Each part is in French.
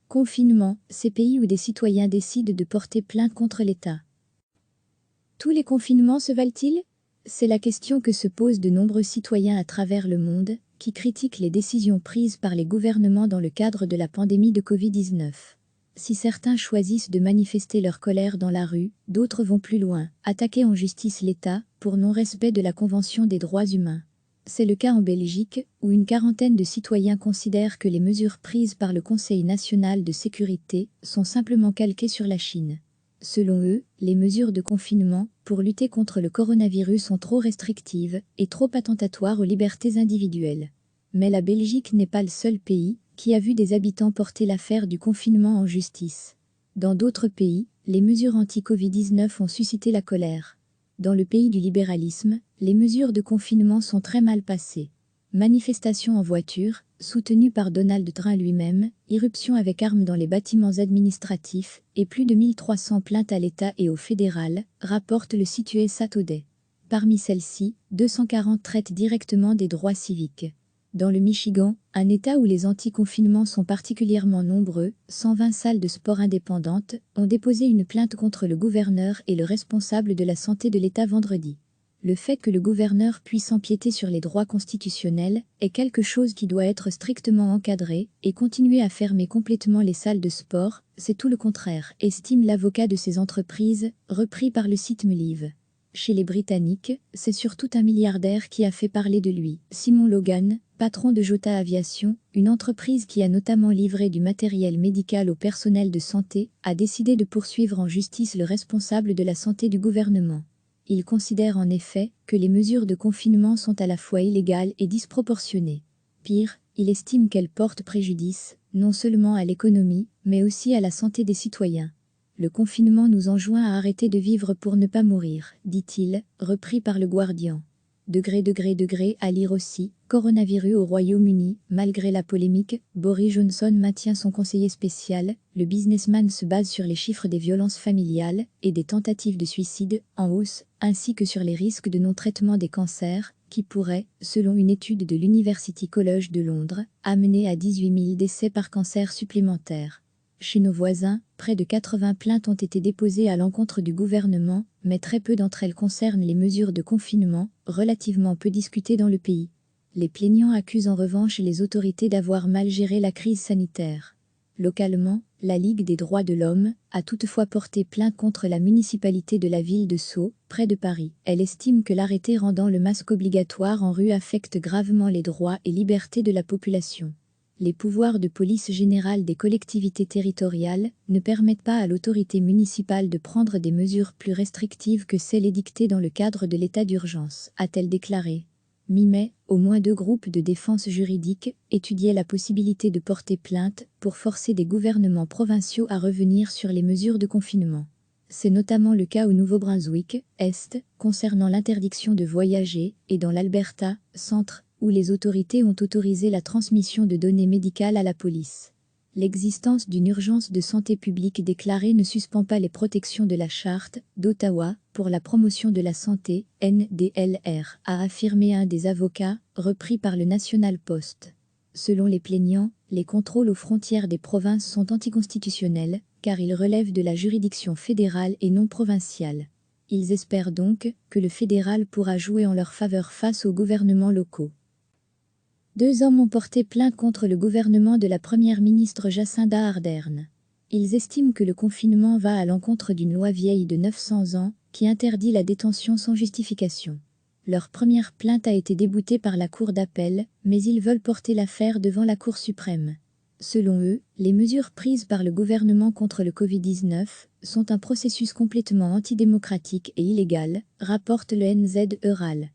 Confinement, ces pays où des citoyens décident de porter plainte contre l'État. Tous les confinements se valent-ils? C'est la question que se posent de nombreux citoyens à travers le monde, qui critiquent les décisions prises par les gouvernements dans le cadre de la pandémie de Covid-19. Si certains choisissent de manifester leur colère dans la rue, d'autres vont plus loin, attaquer en justice l'État pour non-respect de la Convention des droits humains. C'est le cas en Belgique, où une quarantaine de citoyens considèrent que les mesures prises par le Conseil national de sécurité sont simplement calquées sur la Chine. Selon eux, les mesures de confinement pour lutter contre le coronavirus sont trop restrictives et trop attentatoires aux libertés individuelles. Mais la Belgique n'est pas le seul pays qui a vu des habitants porter l'affaire du confinement en justice. Dans d'autres pays, les mesures anti-Covid-19 ont suscité la colère. Dans le pays du libéralisme, les mesures de confinement sont très mal passées. Manifestations en voiture, soutenues par Donald Trump lui-même, irruptions avec armes dans les bâtiments administratifs et plus de 1300 plaintes à l'État et au fédéral, rapporte le site USA Today. Parmi celles-ci, 240 traitent directement des droits civiques. Dans le Michigan, un État où les anti-confinements sont particulièrement nombreux, 120 salles de sport indépendantes ont déposé une plainte contre le gouverneur et le responsable de la santé de l'État vendredi. Le fait que le gouverneur puisse empiéter sur les droits constitutionnels est quelque chose qui doit être strictement encadré, et continuer à fermer complètement les salles de sport, c'est tout le contraire, estime l'avocat de ces entreprises, repris par le site Mulive. Chez les Britanniques, c'est surtout un milliardaire qui a fait parler de lui, Simon Logan, patron de Jota Aviation, une entreprise qui a notamment livré du matériel médical au personnel de santé, a décidé de poursuivre en justice le responsable de la santé du gouvernement. Il considère en effet que les mesures de confinement sont à la fois illégales et disproportionnées. Pire, il estime qu'elles portent préjudice, non seulement à l'économie, mais aussi à la santé des citoyens. Le confinement nous enjoint à arrêter de vivre pour ne pas mourir, dit-il, repris par le Guardian. À lire aussi, coronavirus au Royaume-Uni, malgré la polémique, Boris Johnson maintient son conseiller spécial, le businessman se base sur les chiffres des violences familiales et des tentatives de suicide, en hausse, ainsi que sur les risques de non-traitement des cancers, qui pourraient, selon une étude de l'University College de Londres, amener à 18 000 décès par cancer supplémentaires. Chez nos voisins, près de 80 plaintes ont été déposées à l'encontre du gouvernement, mais très peu d'entre elles concernent les mesures de confinement, relativement peu discutées dans le pays. Les plaignants accusent en revanche les autorités d'avoir mal géré la crise sanitaire. Localement, la Ligue des droits de l'homme a toutefois porté plainte contre la municipalité de la ville de Sceaux, près de Paris. Elle estime que l'arrêté rendant le masque obligatoire en rue affecte gravement les droits et libertés de la population. Les pouvoirs de police générale des collectivités territoriales ne permettent pas à l'autorité municipale de prendre des mesures plus restrictives que celles édictées dans le cadre de l'état d'urgence, a-t-elle déclaré. Mi-mai, au moins 2 groupes de défense juridique étudiaient la possibilité de porter plainte pour forcer des gouvernements provinciaux à revenir sur les mesures de confinement. C'est notamment le cas au Nouveau-Brunswick, Est, concernant l'interdiction de voyager, et dans l'Alberta, Centre, où les autorités ont autorisé la transmission de données médicales à la police. L'existence d'une urgence de santé publique déclarée ne suspend pas les protections de la Charte d'Ottawa pour la promotion de la santé, NDLR, a affirmé un des avocats, repris par le National Post. Selon les plaignants, les contrôles aux frontières des provinces sont anticonstitutionnels, car ils relèvent de la juridiction fédérale et non provinciale. Ils espèrent donc que le fédéral pourra jouer en leur faveur face aux gouvernements locaux. 2 hommes ont porté plainte contre le gouvernement de la première ministre Jacinda Ardern. Ils estiment que le confinement va à l'encontre d'une loi vieille de 900 ans qui interdit la détention sans justification. Leur première plainte a été déboutée par la Cour d'appel, mais ils veulent porter l'affaire devant la Cour suprême. Selon eux, les mesures prises par le gouvernement contre le Covid-19 sont un processus complètement antidémocratique et illégal, rapporte le NZ Herald.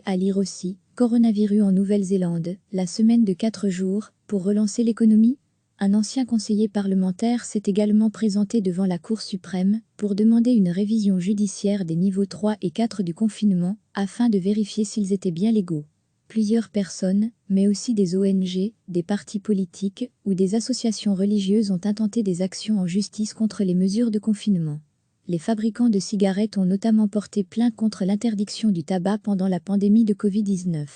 À lire aussi, coronavirus en Nouvelle-Zélande, la semaine de 4 jours, pour relancer l'économie. Un ancien conseiller parlementaire s'est également présenté devant la Cour suprême pour demander une révision judiciaire des niveaux 3 et 4 du confinement, afin de vérifier s'ils étaient bien légaux. Plusieurs personnes, mais aussi des ONG, des partis politiques ou des associations religieuses ont intenté des actions en justice contre les mesures de confinement. Les fabricants de cigarettes ont notamment porté plainte contre l'interdiction du tabac pendant la pandémie de Covid-19.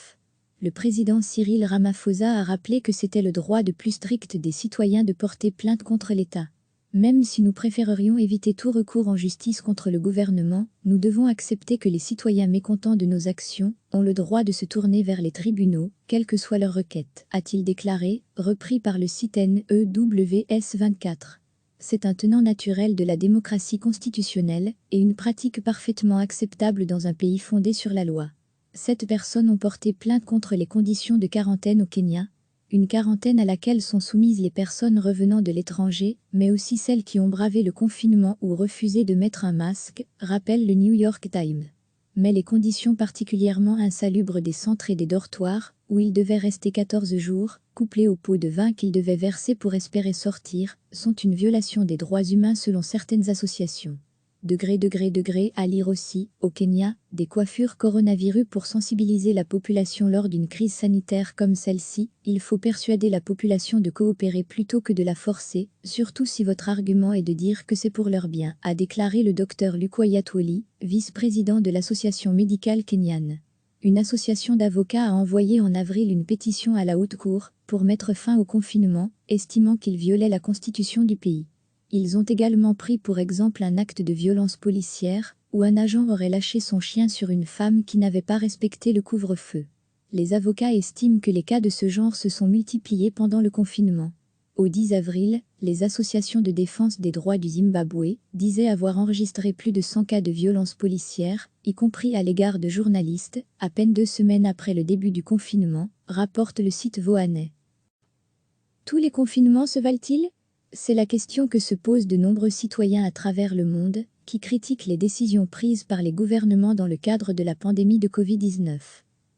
Le président Cyril Ramaphosa a rappelé que c'était le droit le plus strict des citoyens de porter plainte contre l'État. Même si nous préférerions éviter tout recours en justice contre le gouvernement, nous devons accepter que les citoyens mécontents de nos actions ont le droit de se tourner vers les tribunaux, quelle que soit leur requête, a-t-il déclaré, repris par le site NEWS 24. C'est un tenant naturel de la démocratie constitutionnelle et une pratique parfaitement acceptable dans un pays fondé sur la loi. 7 personnes ont porté plainte contre les conditions de quarantaine au Kenya, une quarantaine à laquelle sont soumises les personnes revenant de l'étranger, mais aussi celles qui ont bravé le confinement ou refusé de mettre un masque, rappelle le New York Times. Mais les conditions particulièrement insalubres des centres et des dortoirs, où ils devaient rester 14 jours, couplées aux pots de vin qu'ils devaient verser pour espérer sortir, sont une violation des droits humains selon certaines associations. À lire aussi, au Kenya, des coiffures coronavirus pour sensibiliser la population lors d'une crise sanitaire comme celle-ci, il faut persuader la population de coopérer plutôt que de la forcer, surtout si votre argument est de dire que c'est pour leur bien, a déclaré le docteur Lukwayat Woli, vice-président de l'association médicale kenyane. Une association d'avocats a envoyé en avril une pétition à la Haute Cour pour mettre fin au confinement, estimant qu'il violait la constitution du pays. Ils ont également pris pour exemple un acte de violence policière, où un agent aurait lâché son chien sur une femme qui n'avait pas respecté le couvre-feu. Les avocats estiment que les cas de ce genre se sont multipliés pendant le confinement. Au 10 avril, les associations de défense des droits du Zimbabwe disaient avoir enregistré plus de 100 cas de violence policière, y compris à l'égard de journalistes, à peine 2 semaines après le début du confinement, rapporte le site Voanet. Tous les confinements se valent-ils ? C'est la question que se posent de nombreux citoyens à travers le monde, qui critiquent les décisions prises par les gouvernements dans le cadre de la pandémie de Covid-19.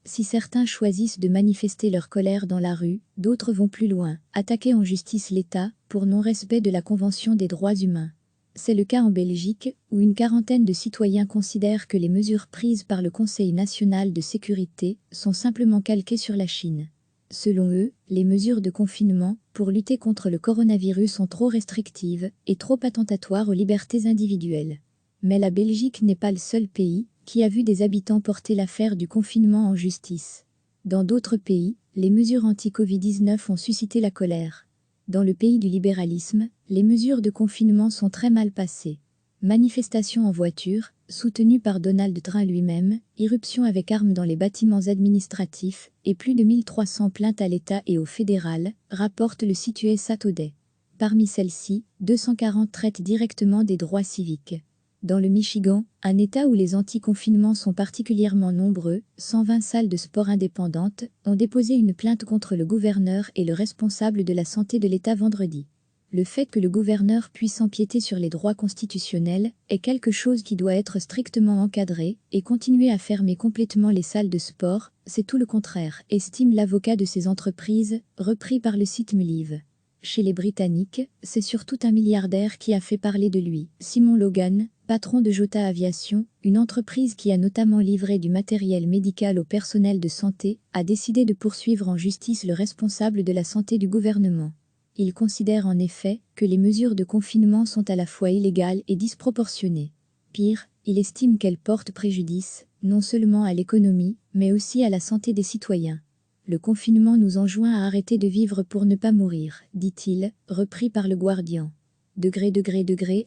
Si certains choisissent de manifester leur colère dans la rue, d'autres vont plus loin, attaquer en justice l'État pour non-respect de la Convention des droits humains. C'est le cas en Belgique, où une quarantaine de citoyens considèrent que les mesures prises par le Conseil national de sécurité sont simplement calquées sur la Chine. Selon eux, les mesures de confinement pour lutter contre le coronavirus sont trop restrictives et trop attentatoires aux libertés individuelles. Mais la Belgique n'est pas le seul pays qui a vu des habitants porter l'affaire du confinement en justice. Dans d'autres pays, les mesures anti-Covid-19 ont suscité la colère. Dans le pays du libéralisme, les mesures de confinement sont très mal passées. Manifestations en voiture, soutenues par Donald Trump lui-même, irruptions avec armes dans les bâtiments administratifs et plus de 1300 plaintes à l'État et au fédéral, rapporte le site USA Today. Parmi celles-ci, 240 traitent directement des droits civiques. Dans le Michigan, un État où les anti-confinements sont particulièrement nombreux, 120 salles de sport indépendantes ont déposé une plainte contre le gouverneur et le responsable de la santé de l'État vendredi. Le fait que le gouverneur puisse empiéter sur les droits constitutionnels est quelque chose qui doit être strictement encadré, et continuer à fermer complètement les salles de sport, c'est tout le contraire, estime l'avocat de ces entreprises, repris par le site Melive. Chez les Britanniques, c'est surtout un milliardaire qui a fait parler de lui, Simon Logan, patron de Jota Aviation, une entreprise qui a notamment livré du matériel médical au personnel de santé, a décidé de poursuivre en justice le responsable de la santé du gouvernement. Il considère en effet que les mesures de confinement sont à la fois illégales et disproportionnées. Pire, il estime qu'elles portent préjudice, non seulement à l'économie, mais aussi à la santé des citoyens. Le confinement nous enjoint à arrêter de vivre pour ne pas mourir, dit-il, repris par le Guardian.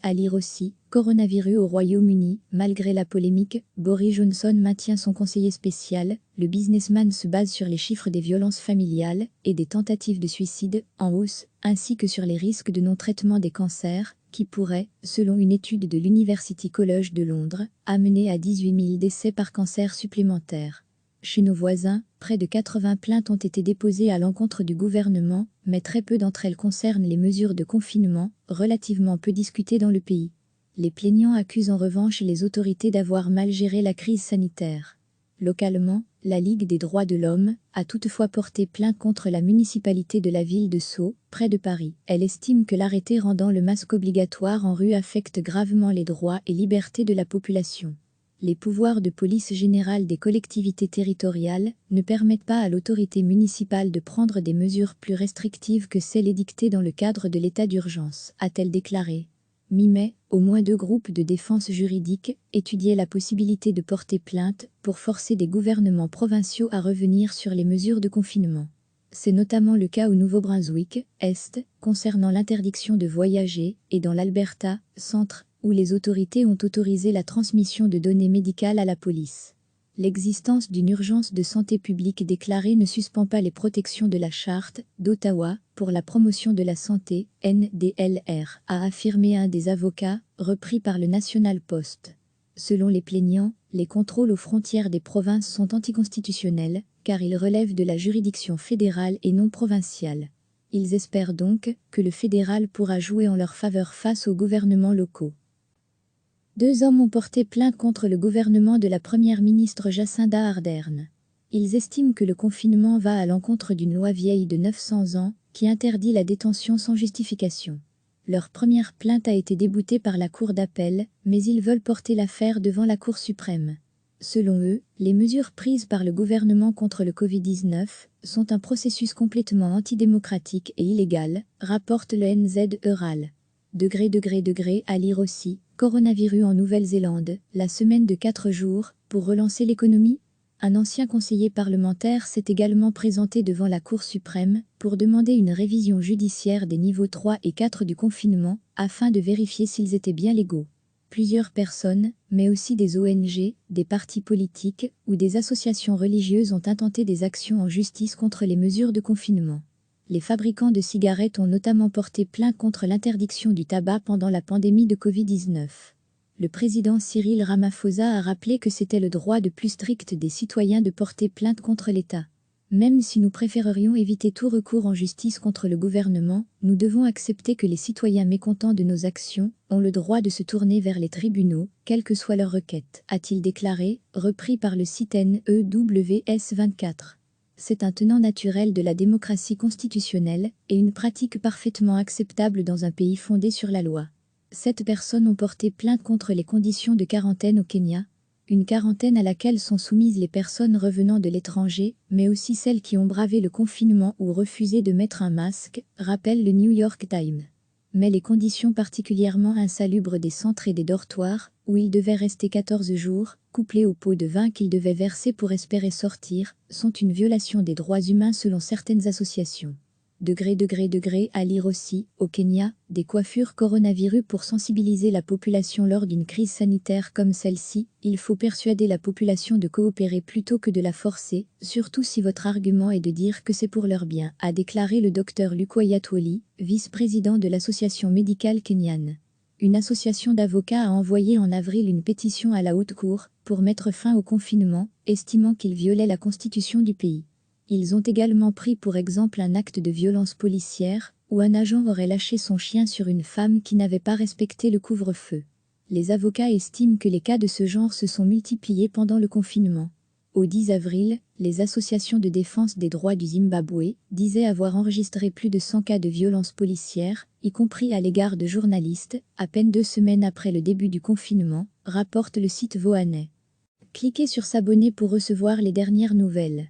À lire aussi, coronavirus au Royaume-Uni, malgré la polémique, Boris Johnson maintient son conseiller spécial, le businessman se base sur les chiffres des violences familiales et des tentatives de suicide, en hausse, ainsi que sur les risques de non-traitement des cancers, qui pourraient, selon une étude de l'University College de Londres, amener à 18 000 décès par cancer supplémentaires. Chez nos voisins, près de 80 plaintes ont été déposées à l'encontre du gouvernement, mais très peu d'entre elles concernent les mesures de confinement, relativement peu discutées dans le pays. Les plaignants accusent en revanche les autorités d'avoir mal géré la crise sanitaire. Localement, la Ligue des droits de l'homme a toutefois porté plainte contre la municipalité de la ville de Sceaux, près de Paris. Elle estime que l'arrêté rendant le masque obligatoire en rue affecte gravement les droits et libertés de la population. Les pouvoirs de police générale des collectivités territoriales ne permettent pas à l'autorité municipale de prendre des mesures plus restrictives que celles édictées dans le cadre de l'état d'urgence, a-t-elle déclaré. Mi-mai, au moins 2 groupes de défense juridique étudiaient la possibilité de porter plainte pour forcer des gouvernements provinciaux à revenir sur les mesures de confinement. C'est notamment le cas au Nouveau-Brunswick, Est, concernant l'interdiction de voyager, et dans l'Alberta, Centre, où les autorités ont autorisé la transmission de données médicales à la police. L'existence d'une urgence de santé publique déclarée ne suspend pas les protections de la Charte d'Ottawa pour la promotion de la santé, NDLR, a affirmé un des avocats, repris par le National Post. Selon les plaignants, les contrôles aux frontières des provinces sont anticonstitutionnels, car ils relèvent de la juridiction fédérale et non provinciale. Ils espèrent donc que le fédéral pourra jouer en leur faveur face aux gouvernements locaux. 2 hommes ont porté plainte contre le gouvernement de la première ministre Jacinda Ardern. Ils estiment que le confinement va à l'encontre d'une loi vieille de 900 ans qui interdit la détention sans justification. Leur première plainte a été déboutée par la Cour d'appel, mais ils veulent porter l'affaire devant la Cour suprême. Selon eux, les mesures prises par le gouvernement contre le Covid-19 sont un processus complètement antidémocratique et illégal, rapporte le NZ Herald. À lire aussi, coronavirus en Nouvelle-Zélande, la semaine de 4 jours, pour relancer l'économie. Un ancien conseiller parlementaire s'est également présenté devant la Cour suprême pour demander une révision judiciaire des niveaux 3 et 4 du confinement, afin de vérifier s'ils étaient bien légaux. Plusieurs personnes, mais aussi des ONG, des partis politiques ou des associations religieuses ont intenté des actions en justice contre les mesures de confinement. Les fabricants de cigarettes ont notamment porté plainte contre l'interdiction du tabac pendant la pandémie de Covid-19. Le président Cyril Ramaphosa a rappelé que c'était le droit le plus strict des citoyens de porter plainte contre l'État. Même si nous préférerions éviter tout recours en justice contre le gouvernement, nous devons accepter que les citoyens mécontents de nos actions ont le droit de se tourner vers les tribunaux, quelle que soit leur requête, a-t-il déclaré, repris par le site NEWS24. C'est un tenant naturel de la démocratie constitutionnelle et une pratique parfaitement acceptable dans un pays fondé sur la loi. 7 personnes ont porté plainte contre les conditions de quarantaine au Kenya, une quarantaine à laquelle sont soumises les personnes revenant de l'étranger, mais aussi celles qui ont bravé le confinement ou refusé de mettre un masque, rappelle le New York Times. Mais les conditions particulièrement insalubres des centres et des dortoirs, où ils devaient rester 14 jours, couplés aux pots de vin qu'ils devaient verser pour espérer sortir, sont une violation des droits humains selon certaines associations. À lire aussi, au Kenya, des coiffures coronavirus pour sensibiliser la population lors d'une crise sanitaire comme celle-ci, il faut persuader la population de coopérer plutôt que de la forcer, surtout si votre argument est de dire que c'est pour leur bien, a déclaré le Dr Lukoya Twoli, vice-président de l'association médicale kenyane. Une association d'avocats a envoyé en avril une pétition à la Haute Cour pour mettre fin au confinement, estimant qu'il violait la constitution du pays. Ils ont également pris pour exemple un acte de violence policière, où un agent aurait lâché son chien sur une femme qui n'avait pas respecté le couvre-feu. Les avocats estiment que les cas de ce genre se sont multipliés pendant le confinement. Au 10 avril, les associations de défense des droits du Zimbabwe disaient avoir enregistré plus de 100 cas de violence policière, y compris à l'égard de journalistes, à peine 2 semaines après le début du confinement, rapporte le site Voanais. Cliquez sur s'abonner pour recevoir les dernières nouvelles.